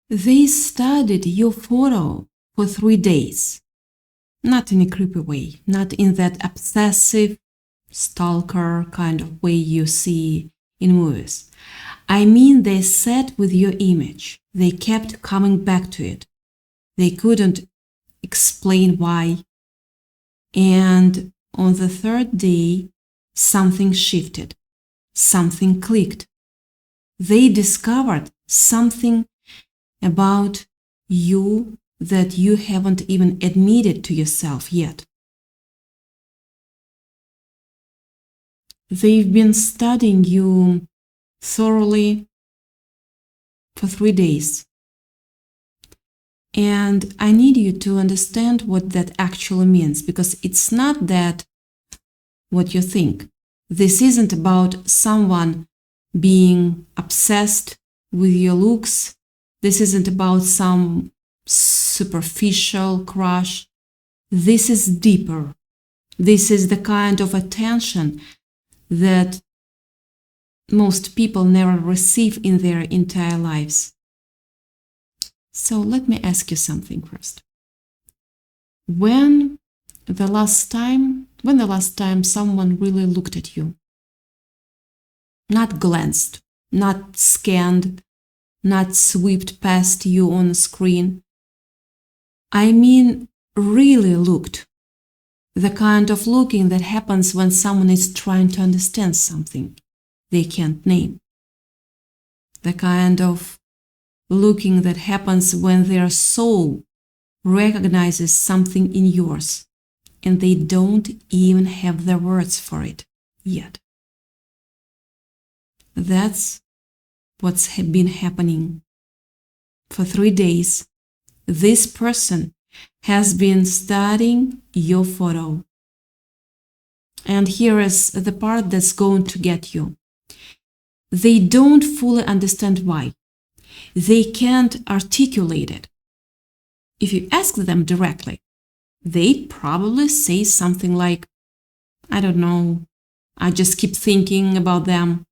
They studied your photo for 3 days. Not in a creepy way, not in that obsessive stalker kind of way you see in movies. I mean, they sat with your image. They kept coming back to it. They couldn't explain why. And on the third day, something shifted. Something clicked. They discovered something about you that you haven't even admitted to yourself yet. They've been studying you thoroughly for 3 days. And I need you to understand what that actually means, because it's not that what you think. This isn't about someone being obsessed with your looks. This isn't about some superficial crush. This is deeper. This is the kind of attention that most people never receive in their entire lives. So let me ask you something first. When the last time someone really looked at you? Not glanced, not scanned, not swept past you on a screen. I mean, really looked. The kind of looking that happens when someone is trying to understand something they can't name. The kind of looking that happens when their soul recognizes something in yours and they don't even have the words for it yet. That's what's been happening. For 3 days, this person has been studying your photo. And here is the part that's going to get you. They don't fully understand why. They can't articulate it. If you ask them directly, they'd probably say something like, I don't know, I just keep thinking about them.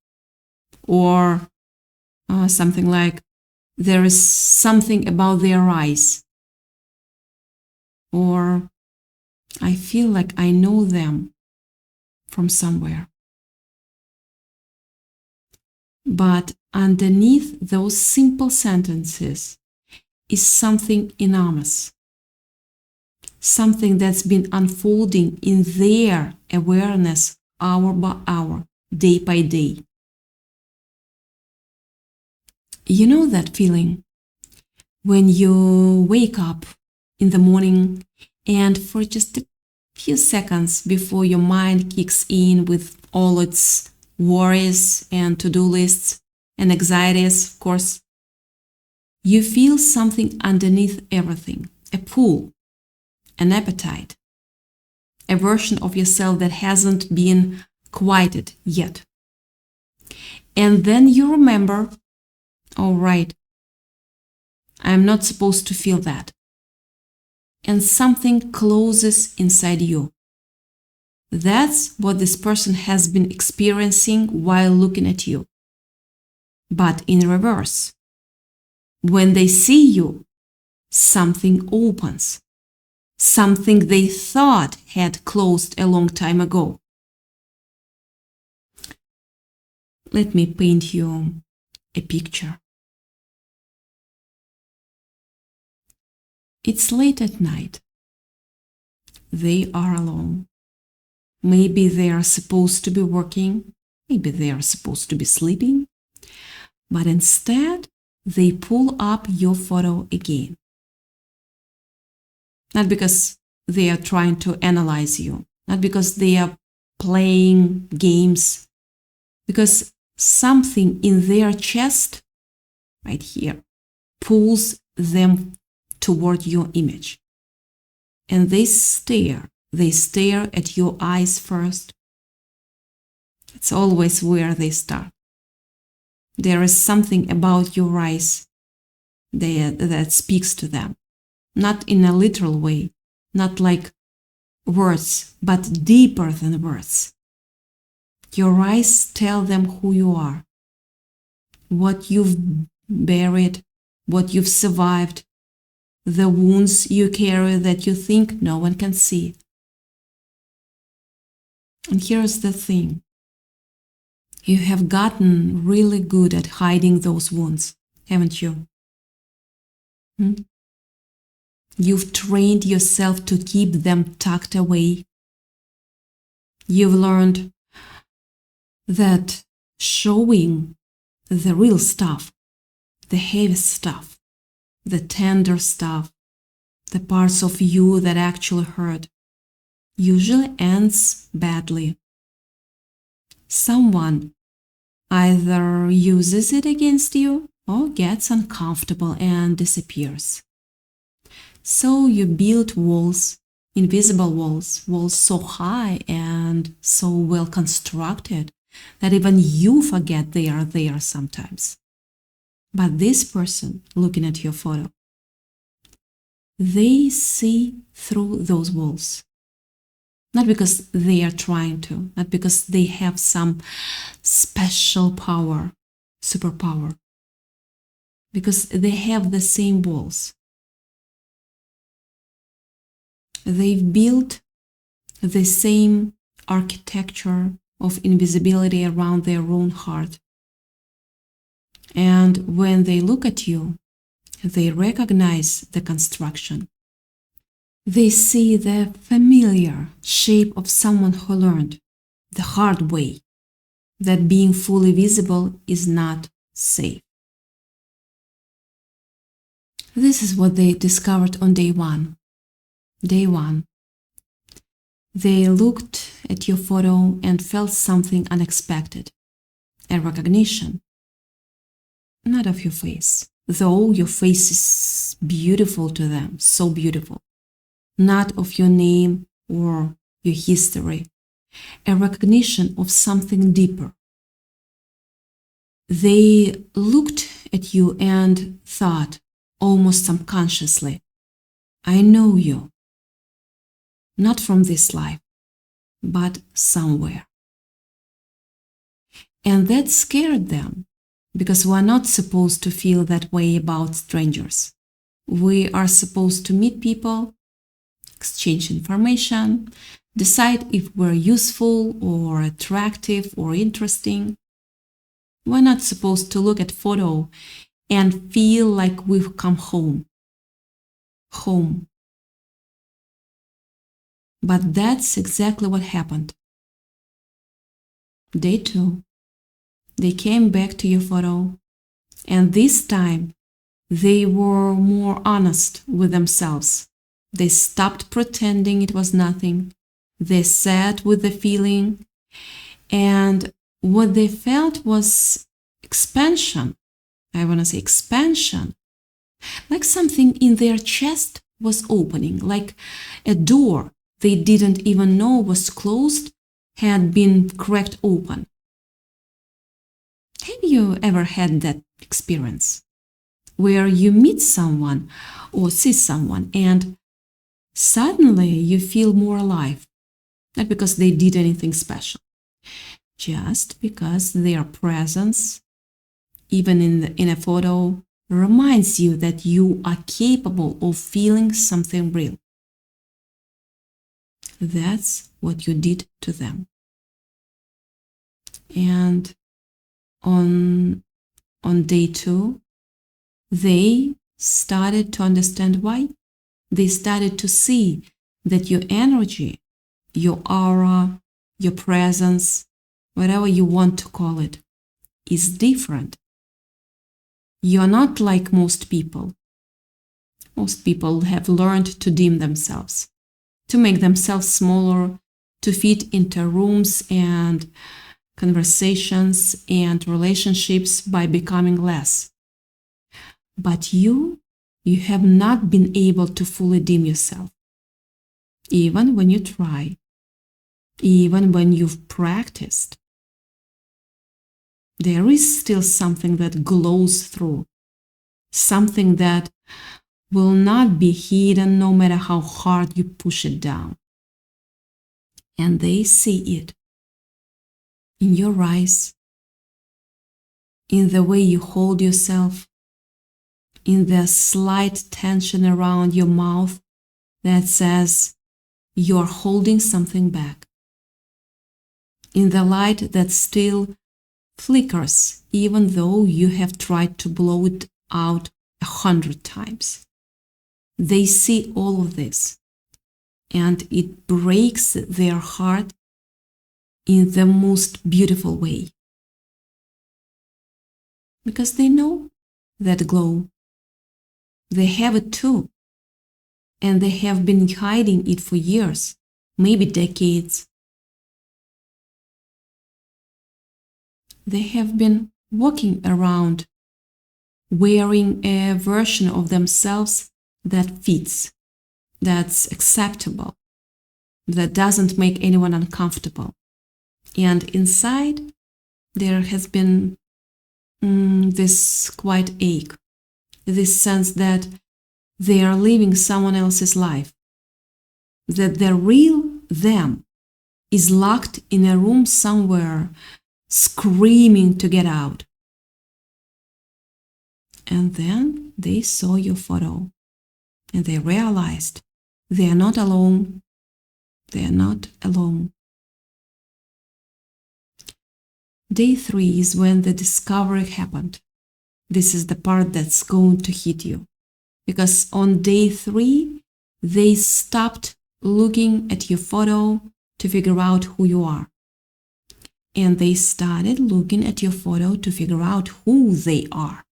Or something like, there is something about their eyes. Or I feel like I know them from somewhere. But underneath those simple sentences is something enormous. Something that's been unfolding in their awareness hour by hour, day by day. You know that feeling when you wake up in the morning and for just a few seconds before your mind kicks in with all its worries and to-do lists and anxieties, of course, you feel something underneath everything, a pull, an appetite, a version of yourself that hasn't been quieted yet. And then you remember, oh right, I'm not supposed to feel that. And something closes inside you. That's what this person has been experiencing while looking at you. But in reverse, when they see you, something opens. Something they thought had closed a long time ago. Let me paint you a picture. It's late at night. They are alone. Maybe they are supposed to be working. Maybe they are supposed to be sleeping. But instead, they pull up your photo again. Not because they are trying to analyze you. Not because they are playing games. Because something in their chest, right here, pulls them toward your image. And they stare at your eyes first. It's always where they start. There is something about your eyes that speaks to them. Not in a literal way, not like words, but deeper than words. Your eyes tell them who you are, what you've buried what you've survived, the wounds you carry that you think no one can see. And here's the thing. You have gotten really good at hiding those wounds, haven't you? You've trained yourself to keep them tucked away. You've learned that showing the real stuff, the heavy stuff, the tender stuff, the parts of you that actually hurt, usually ends badly. Someone either uses it against you or gets uncomfortable and disappears. So you build walls, invisible walls, walls so high and so well constructed that even you forget they are there sometimes. But this person looking at your photo, they see through those walls. Not because they are trying to, not because they have some special power, superpower, because they have the same walls. They've built the same architecture of invisibility around their own heart. And when they look at you, they recognize the construction. They see the familiar shape of someone who learned the hard way that being fully visible is not safe. This is what they discovered on day one. Day one. They looked at your photo and felt something unexpected, a recognition. Not of your face, though your face is beautiful to them, so beautiful. Not of your name or your history, a recognition of something deeper. They looked at you and thought, almost subconsciously, I know you. Not from this life, but somewhere. And that scared them, because we're not supposed to feel that way about strangers. We are supposed to meet people, exchange information, decide if we're useful or attractive or interesting. We're not supposed to look at photo and feel like we've come home. Home. But that's exactly what happened. Day two, they came back to your photo, and this time they were more honest with themselves. They stopped pretending it was nothing. They sat with the feeling, and what they felt was expansion. I want to say expansion. Like something in their chest was opening, like a door they didn't even know was closed had been cracked open. Have you ever had that experience where you meet someone or see someone and suddenly you feel more alive? Not because they did anything special, just because their presence, even in a photo, reminds you that you are capable of feeling something real. That's what you did to them. And on day two, they started to understand why. They started to see that your energy, your aura, your presence, whatever you want to call it, is different. You're not like most people. Most people have learned to dim themselves, to make themselves smaller, to fit into rooms and conversations and relationships by becoming less. But you have not been able to fully dim yourself. Even when you try, even when you've practiced, there is still something that glows through, something that will not be hidden no matter how hard you push it down. And they see it in your eyes, in the way you hold yourself, in the slight tension around your mouth that says you're holding something back, in the light that still flickers even though you have tried to blow it out 100 times. They see all of this, and it breaks their heart in the most beautiful way. Because they know that glow. They have it too. And they have been hiding it for years, maybe decades. They have been walking around wearing a version of themselves that fits, that's acceptable, that doesn't make anyone uncomfortable. And inside, there has been this quiet ache, this sense that they are living someone else's life, that the real them is locked in a room somewhere, screaming to get out. And then they saw your photo, and they realized they are not alone. They are not alone. Day 3 is when the discovery happened. This is the part that's going to hit you. Because on day 3, they stopped looking at your photo to figure out who you are. And they started looking at your photo to figure out who they are.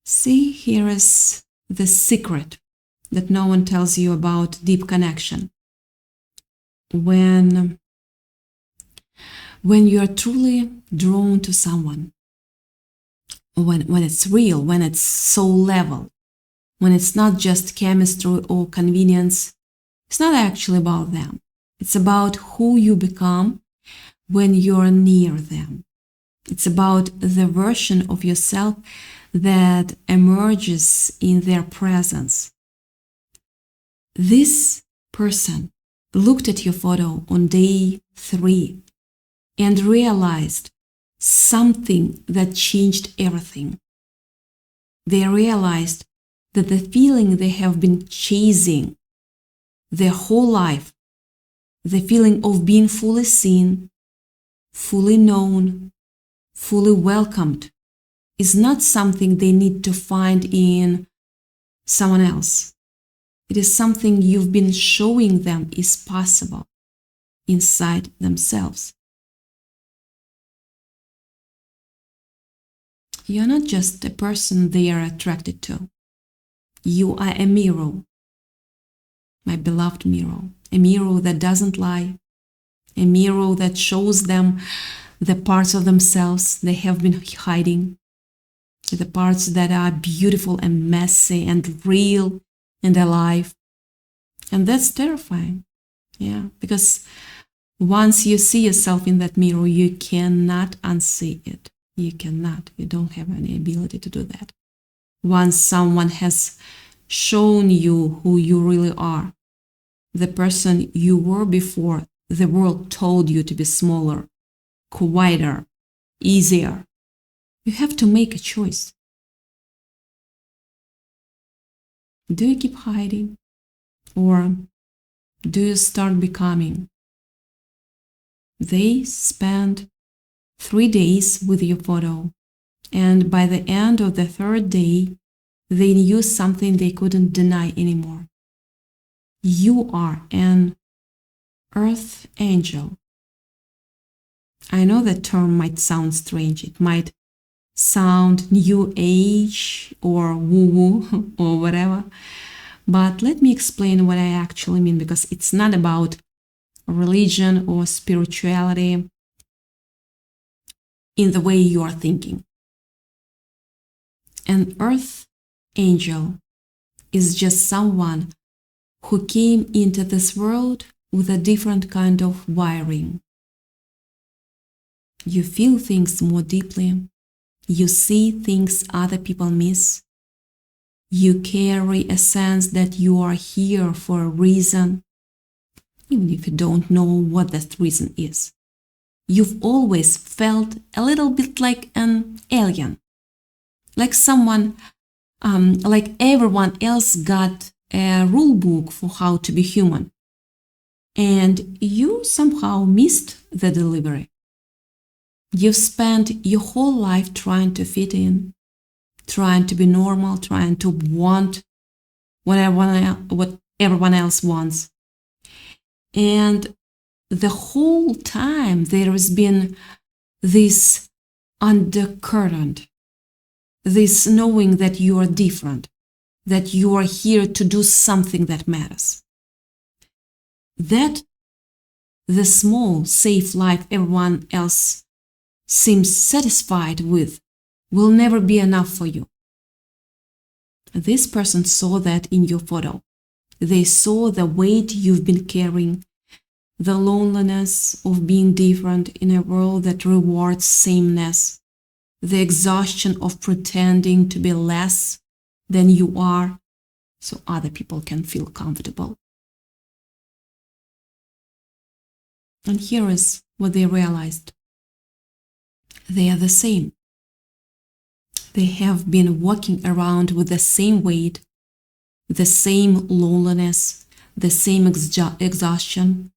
See, here is the secret that no one tells you about deep connection. When you are truly drawn to someone, when it's real, when it's soul level, when it's not just chemistry or convenience, it's not actually about them. It's about who you become when you're near them. It's about the version of yourself that emerges in their presence. This person looked at your photo on day 3 and realized something that changed everything. They realized that the feeling they have been chasing their whole life, the feeling of being fully seen, fully known, fully welcomed, is not something they need to find in someone else. It is something you've been showing them is possible inside themselves. You're not just a person they are attracted to. You are a mirror, my beloved mirror, a mirror that doesn't lie, a mirror that shows them the parts of themselves they have been hiding, the parts that are beautiful and messy and real and alive. And that's terrifying, because once you see yourself in that mirror, you cannot unsee it. You cannot. You don't have any ability to do that. Once someone has shown you who you really are, the person you were before the world told you to be smaller, quieter, easier, you have to make a choice. Do you keep hiding, or do you start becoming? They spend 3 days with your photo, and by the end of the 3rd day, they knew something they couldn't deny anymore. You are an earth angel. I know that term might sound strange. It might sound new age or woo-woo or whatever, but let me explain what I actually mean, because it's not about religion or spirituality in the way you are thinking. An earth angel is just someone who came into this world with a different kind of wiring. You feel things more deeply. You see things other people miss. You carry a sense that you are here for a reason, even if you don't know what that reason is. You've always felt a little bit like an alien, like someone, like everyone else got a rule book for how to be human. And you somehow missed the delivery. You've spent your whole life trying to fit in, trying to be normal, trying to want what everyone else wants. And the whole time there has been this undercurrent, this knowing that you are different, that you are here to do something that matters. That the small, safe life everyone else seems satisfied with will never be enough for you. This person saw that in your photo. They saw the weight you've been carrying, the loneliness of being different in a world that rewards sameness, the exhaustion of pretending to be less than you are so other people can feel comfortable. And here is what they realized. They are the same. They have been walking around with the same weight, the same loneliness, the same exhaustion.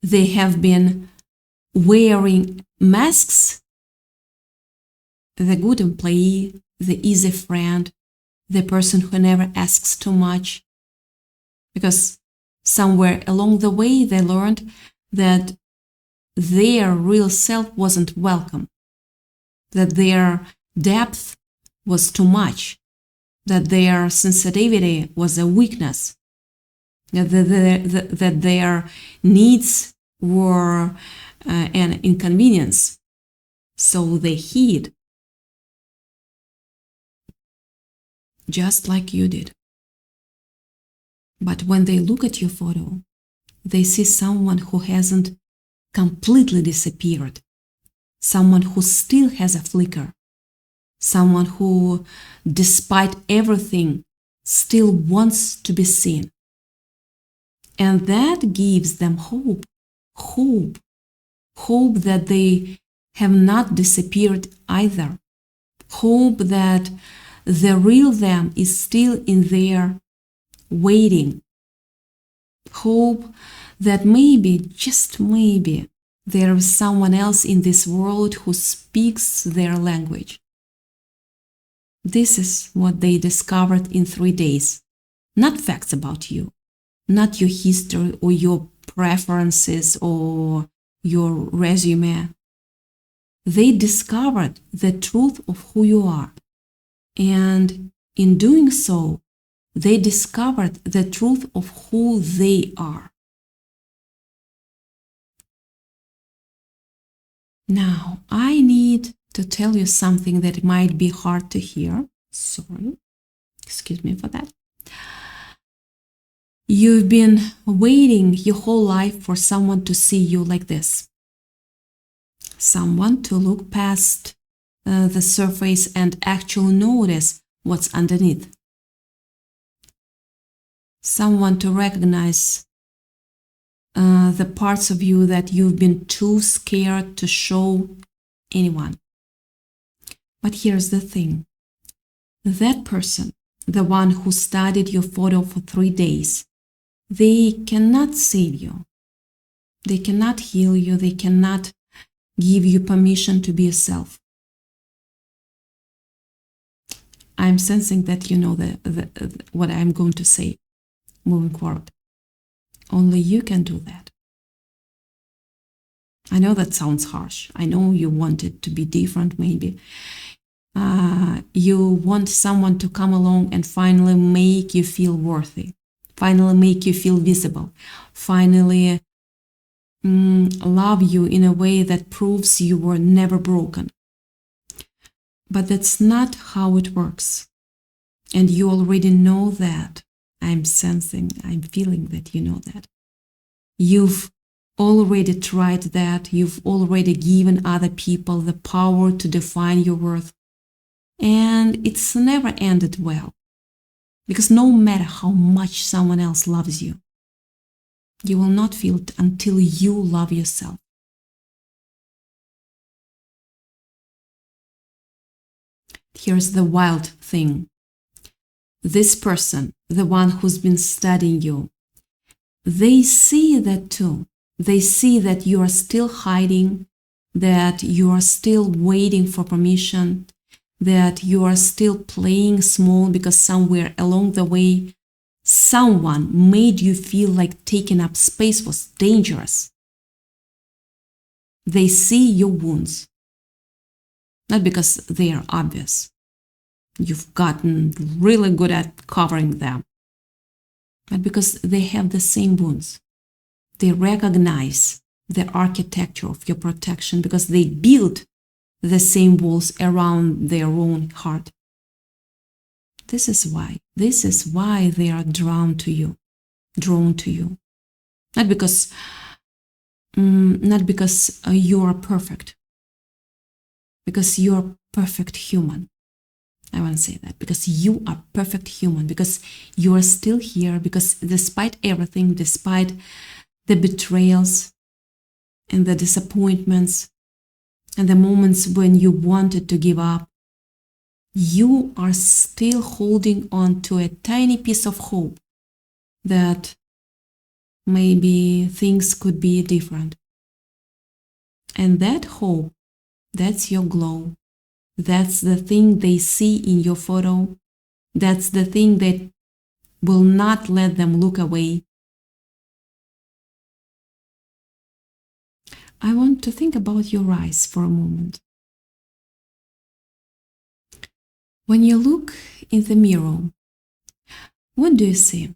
They have been wearing masks, the good employee, the easy friend, the person who never asks too much. Because somewhere along the way they learned that their real self wasn't welcome, that their depth was too much, that their sensitivity was a weakness, that their needs were an inconvenience. So they hid, just like you did. But when they look at your photo, they see someone who hasn't completely disappeared, someone who still has a flicker, someone who, despite everything, still wants to be seen. And that gives them hope that they have not disappeared either, hope that the real them is still in there waiting, hope that maybe, just maybe, there is someone else in this world who speaks their language. This is what they discovered in 3 days. Not facts about you, not your history or your preferences or your resume. They discovered the truth of who you are. And in doing so, they discovered the truth of who they are. Now, I need to tell you something that might be hard to hear. Sorry, excuse me for that. You've been waiting your whole life for someone to see you like this. Someone to look past the surface and actually notice what's underneath. Someone to recognize the parts of you that you've been too scared to show anyone. But here's the thing. That person, the one who studied your photo for 3 days, they cannot save you. They cannot heal you. They cannot give you permission to be yourself. I'm sensing that you know what I'm going to say moving forward. Only you can do that. I know that sounds harsh. I know you want it to be different, maybe. You want someone to come along and finally make you feel worthy, finally make you feel visible, finally love you in a way that proves you were never broken. But that's not how it works. And you already know that. I'm sensing, I'm feeling that you know that. You've already tried that. You've already given other people the power to define your worth. And it's never ended well. Because no matter how much someone else loves you, you will not feel it until you love yourself. Here's the wild thing. This person, the one who's been studying you, they see that too. They see that you are still hiding, that you are still waiting for permission, that you are still playing small because somewhere along the way, someone made you feel like taking up space was dangerous. They see your wounds, not because they are obvious. You've gotten really good at covering them, but because they have the same wounds. They recognize the architecture of your protection because they build the same walls around their own heart. This is why they are drawn to you. Not because you are perfect, because you are perfect human. I want to say that, because you are perfect human, because you are still here, because despite everything, despite the betrayals and the disappointments and the moments when you wanted to give up, you are still holding on to a tiny piece of hope that maybe things could be different. And that hope, that's your glow. That's the thing they see in your photo. That's the thing that will not let them look away. I want to think about your eyes for a moment. When you look in the mirror, what do you see?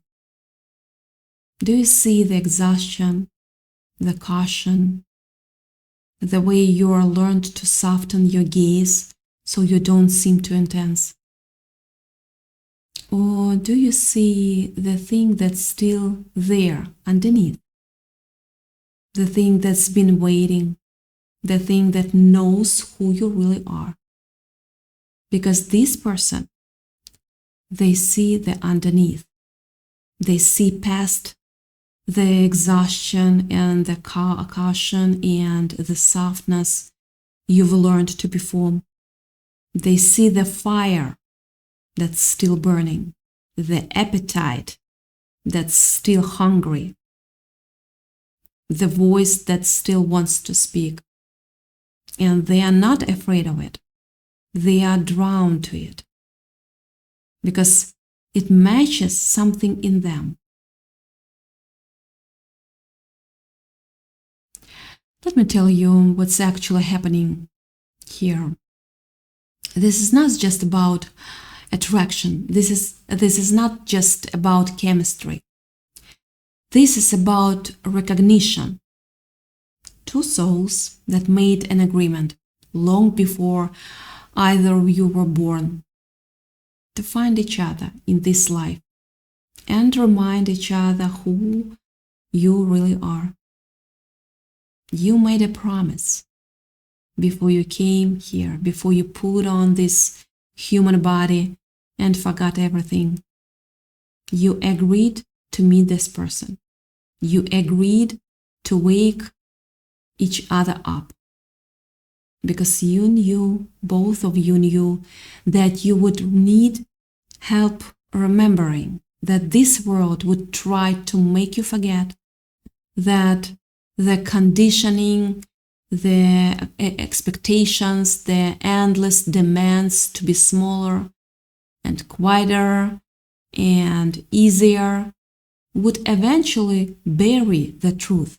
Do you see the exhaustion, the caution, the way you are learned to soften your gaze so you don't seem too intense? Or do you see the thing that's still there underneath? The thing that's been waiting, the thing that knows who you really are? Because this person, they see the underneath. They see past the exhaustion and the caution and the softness you've learned to perform. They see the fire that's still burning, the appetite that's still hungry, the voice that still wants to speak. And they are not afraid of it. They are drawn to it because it matches something in them. Let me tell you what's actually happening here. This is not just about attraction. This is not just about chemistry. This is about recognition. Two souls that made an agreement long before either of you were born to find each other in this life and remind each other who you really are. You made a promise before you came here, before you put on this human body and forgot everything. You agreed to meet this person. You agreed to wake each other up because you knew, both of you knew, that you would need help remembering, that this world would try to make you forget, that the conditioning, the expectations, the endless demands to be smaller and quieter and easier would eventually bury the truth.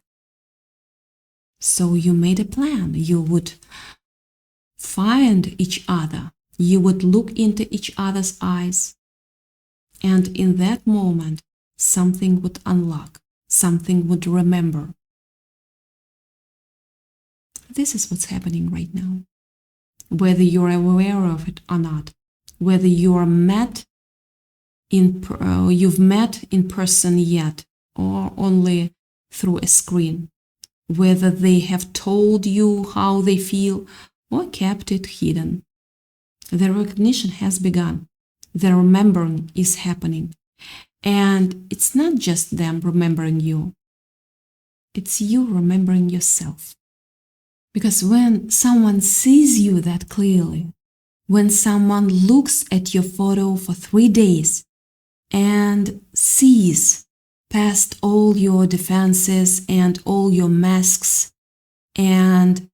So you made a plan. You would find each other. You would look into each other's eyes. And in that moment, something would unlock, something would remember. This is what's happening right now. Whether you're aware of it or not, whether you've met in person yet or only through a screen, whether they have told you how they feel or kept it hidden. The recognition has begun. The remembering is happening. And it's not just them remembering you. It's you remembering yourself. Because when someone sees you that clearly, When someone looks at your photo for 3 days and sees past all your defenses and all your masks and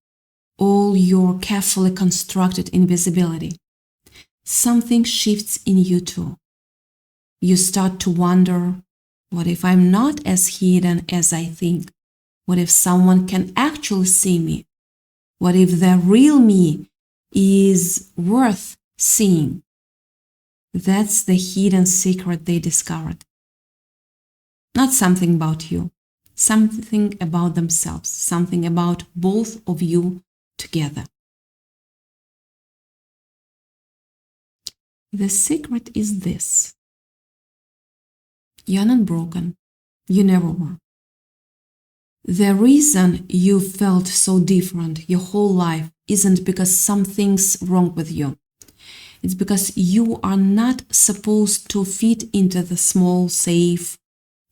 all your carefully constructed invisibility, something shifts in you too. You start to wonder, what if I'm not as hidden as I think? What if someone can actually see me? What if the real me is worth seeing? That's the hidden secret they discovered. Not something about you, something about themselves, something about both of you together. The secret is this. You're not broken. You never were. The reason you felt so different your whole life isn't because something's wrong with you. It's because you are not supposed to fit into the small, safe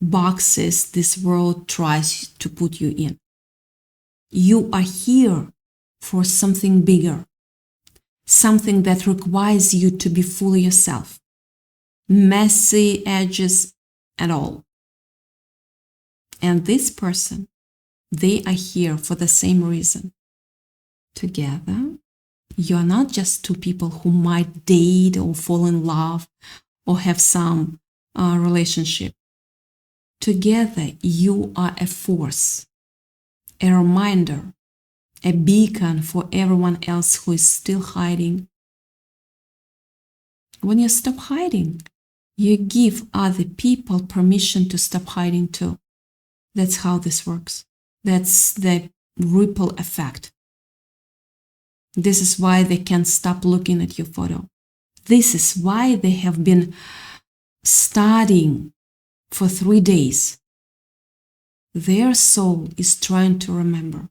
boxes this world tries to put you in. You are here for something bigger, something that requires you to be fully yourself, messy edges and all. And this person, they are here for the same reason. Together, you are not just two people who might date or fall in love or have some relationship. Together, you are a force, a reminder, a beacon for everyone else who is still hiding. When you stop hiding, you give other people permission to stop hiding too. That's how this works. That's the ripple effect. This is why they can't stop looking at your photo. This is why they have been studying for 3 days. Their soul is trying to remember.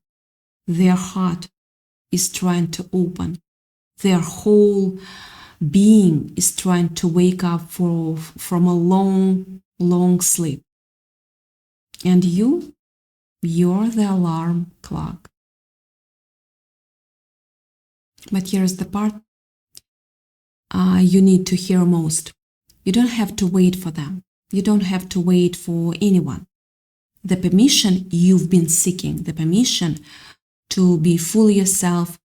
Their heart is trying to open. Their whole being is trying to wake up from a long, long sleep. And you're the alarm clock. But here's the part you need to hear most. You don't have to wait for them. You don't have to wait for anyone. The permission you've been seeking, the permission to be fully yourself,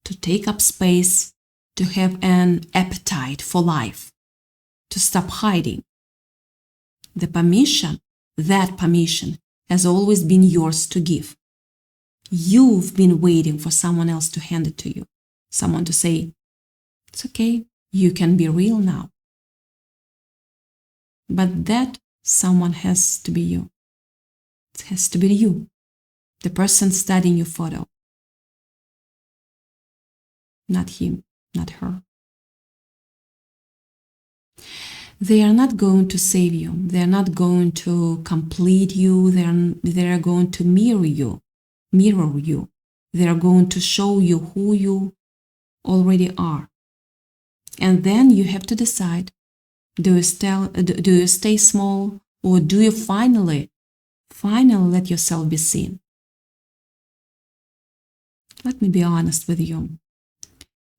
to take up space, to have an appetite for life, to stop hiding. The permission, that permission, has always been yours to give. You've been waiting for someone else to hand it to you. Someone to say, it's okay, you can be real now. But that someone has to be you. It has to be you, the person studying your photo. Not him, not her. They are not going to save you. They are not going to complete you. They are going to mirror you. They are going to show you who you already are. And then you have to decide, do you stay small, or do you finally let yourself be seen? Let me be honest with you.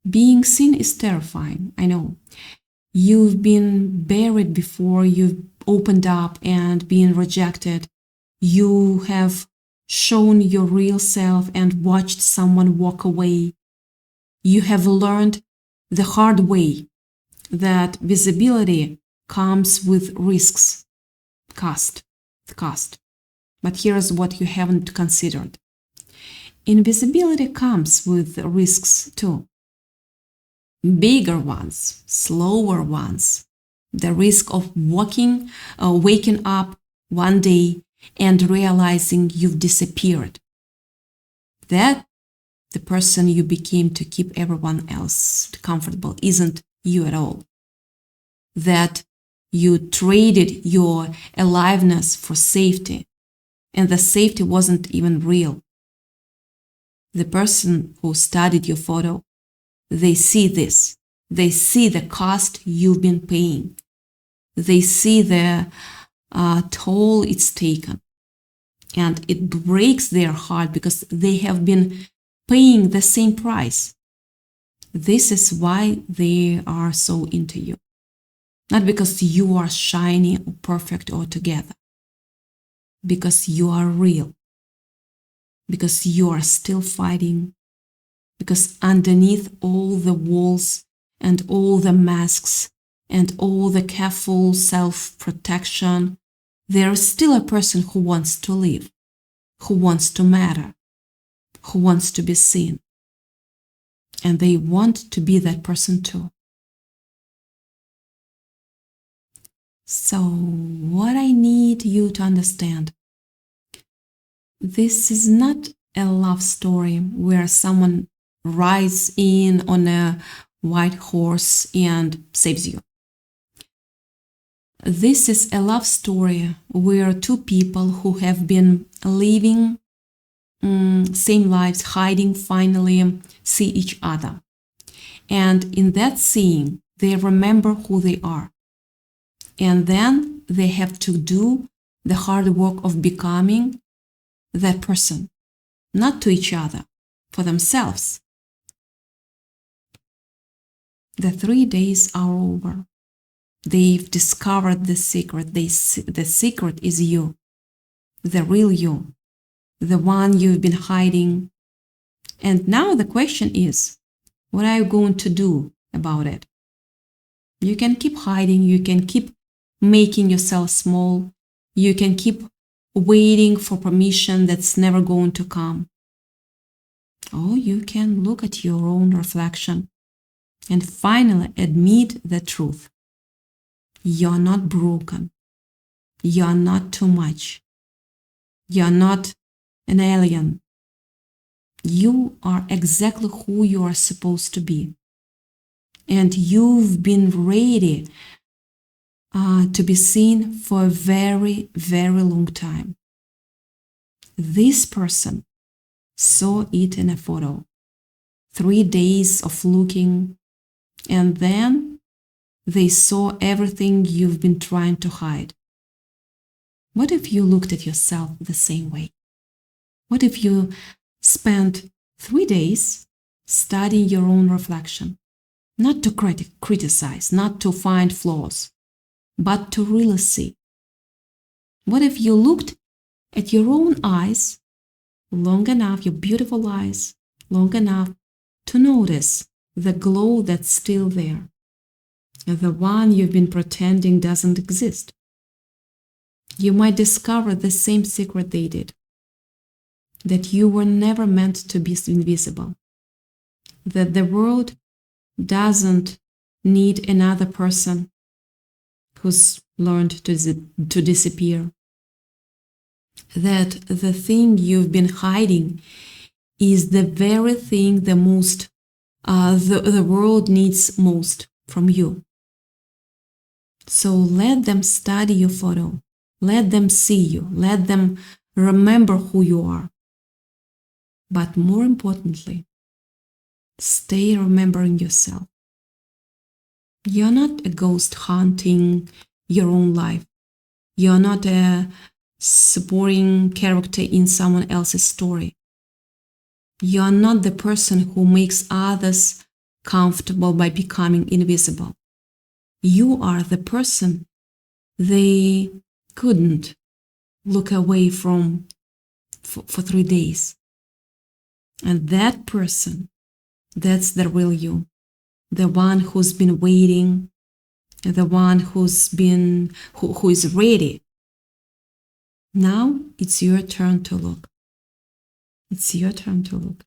Being seen is terrifying, I know. You've been buried before, you've opened up and been rejected. You have shown your real self and watched someone walk away. You have learned the hard way that visibility comes with risks, cost. But here's what you haven't considered. Invisibility comes with risks too. Bigger ones, slower ones. The risk of waking up one day and realizing you've disappeared. That the person you became to keep everyone else comfortable isn't you at all. That you traded your aliveness for safety, and the safety wasn't even real. The person who studied your photo, they see this. They see the cost you've been paying. They see the toll it's taken. And it breaks their heart because they have been paying the same price. This is why they are so into you. Not because you are shiny or perfect altogether. Because you are real. Because you are still fighting. Because underneath all the walls and all the masks and all the careful self-protection, there is still a person who wants to live, who wants to matter, who wants to be seen. And they want to be that person too. So, what I need you to understand, this is not a love story where someone rides in on a white horse and saves you. This is a love story where two people who have been living same lives, hiding, finally see each other. And in that seeing, they remember who they are. And then they have to do the hard work of becoming that person, not to each other, for themselves. The 3 days are over. They've discovered the secret. The secret is you, the real you, the one you've been hiding. And now the question is, what are you going to do about it? You can keep hiding, you can keep making yourself small, you can keep waiting for permission that's never going to come. Or you can look at your own reflection and finally admit the truth. You're not broken. You're not too much. You're not an alien. You are exactly who you are supposed to be. And you've been ready to be seen for a very, very long time. This person saw it in a photo. 3 days of looking, and then they saw everything you've been trying to hide. What if you looked at yourself the same way? What if you spent 3 days studying your own reflection? Not to criticize, not to find flaws, but to really see. What if you looked at your own eyes long enough, your beautiful eyes, long enough to notice the glow that's still there, the one you've been pretending doesn't exist? You might discover the same secret they did, that you were never meant to be invisible, that the world doesn't need another person who's learned to disappear, that the thing you've been hiding is the very thing the world needs most from you. So let them study your photo, let them see you, let them remember who you are. But more importantly, stay remembering yourself. You're not a ghost haunting your own life. You're not a supporting character in someone else's story. You're not the person who makes others comfortable by becoming invisible. You are the person they couldn't look away from for 3 days. And that person, that's the real you. The one who's been waiting, the one who is ready. Now it's your turn to look. It's your turn to look.